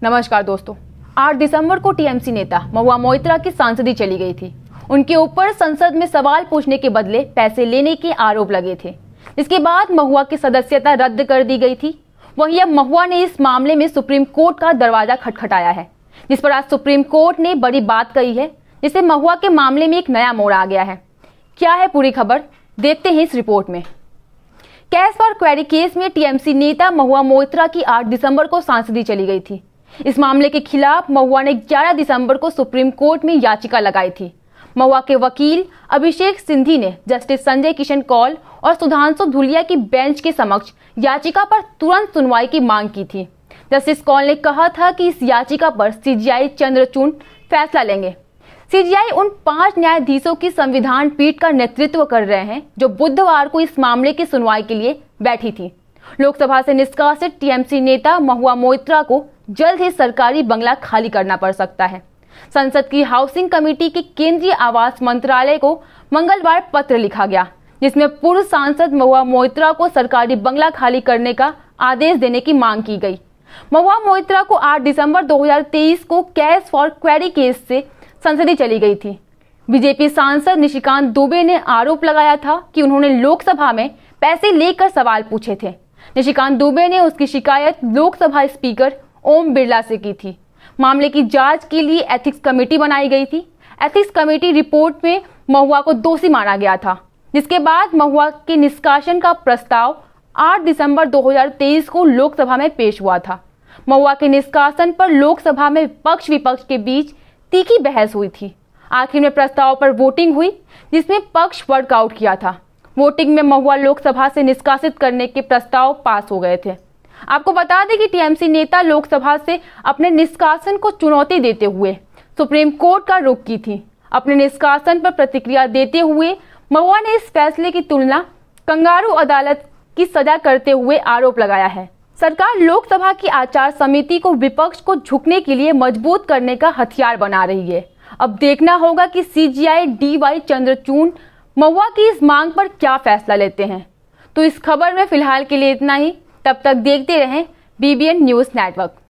नमस्कार दोस्तों। 8 दिसंबर को टीएमसी नेता महुआ मोइत्रा की सांसदी चली गई थी। उनके ऊपर संसद में सवाल पूछने के बदले पैसे लेने के आरोप लगे थे, जिसके बाद महुआ की सदस्यता रद्द कर दी गई थी। वहीं अब महुआ ने इस मामले में सुप्रीम कोर्ट का दरवाजा खटखटाया है, जिस पर आज सुप्रीम कोर्ट ने बड़ी बात कही है, जिससे महुआ के मामले में एक नया मोड़ आ गया है। क्या है पूरी खबर, देखते हैं इस रिपोर्ट में। कैश फॉर क्वेरी केस में टीएमसी नेता महुआ मोइत्रा की 8 दिसंबर को सांसदी चली गई थी। इस मामले के खिलाफ महुआ ने 11 दिसंबर को सुप्रीम कोर्ट में याचिका लगाई थी। महुआ के वकील अभिषेक सिंघी ने जस्टिस संजय किशन कौल और सुधांशु धूलिया की बेंच के समक्ष याचिका पर तुरंत सुनवाई की मांग की थी। जस्टिस कौल ने कहा था कि इस याचिका पर सीजीआई चंद्रचूड़ फैसला लेंगे। सीजीआई उन 5 न्यायाधीशों की संविधान पीठ का नेतृत्व कर रहे हैं जो बुधवार को इस मामले की सुनवाई के लिए बैठी थी। लोकसभा से निष्कासित टीएमसी नेता महुआ मोइत्रा को जल्द ही सरकारी बंगला खाली करना पड़ सकता है। संसद की हाउसिंग कमेटी के केंद्रीय आवास मंत्रालय को मंगलवार पत्र लिखा गया, जिसमें पूर्व सांसद महुआ मोइत्रा को सरकारी बंगला खाली करने का आदेश देने की मांग की गई। महुआ मोइत्रा को 8 दिसंबर 2023 को कैश फॉर क्वेरी केस से संसदी चली गई थी। बीजेपी सांसद निशिकांत दुबे ने आरोप लगाया था कि उन्होंने लोकसभा में पैसे लेकर सवाल पूछे थे। निशिकांत दुबे ने उसकी शिकायत लोकसभा स्पीकर ओम बिरला से की थी। मामले की जांच के लिए एथिक्स कमेटी बनाई गई थी। एथिक्स कमेटी रिपोर्ट में महुआ को दोषी माना गया था, जिसके बाद महुआ के निष्कासन का प्रस्ताव 8 दिसंबर 2023 को लोकसभा में पेश हुआ था। महुआ के निष्कासन पर लोकसभा में पक्ष विपक्ष के बीच तीखी बहस हुई थी। आखिर में प्रस्ताव पर वोटिंग हुई, जिसमें पक्ष वर्कआउट किया था। वोटिंग में महुआ लोकसभा से निष्कासित करने के प्रस्ताव पास हो गए थे। आपको बता दें कि टीएमसी नेता लोकसभा से अपने निष्कासन को चुनौती देते हुए सुप्रीम कोर्ट का रुख की थी। अपने निष्कासन पर प्रतिक्रिया देते हुए महुआ ने इस फैसले की तुलना कंगारू अदालत की सजा करते हुए आरोप लगाया है। सरकार लोकसभा की आचार समिति को विपक्ष को झुकने के लिए मजबूत करने का हथियार बना रही है। अब देखना होगा कि सीजीआई डीवाई चंद्रचूड़ महुआ की इस मांग पर क्या फैसला लेते हैं। तो इस खबर में फिलहाल के लिए इतना ही। तब तक देखते रहें बीबीएन न्यूज़ नेटवर्क।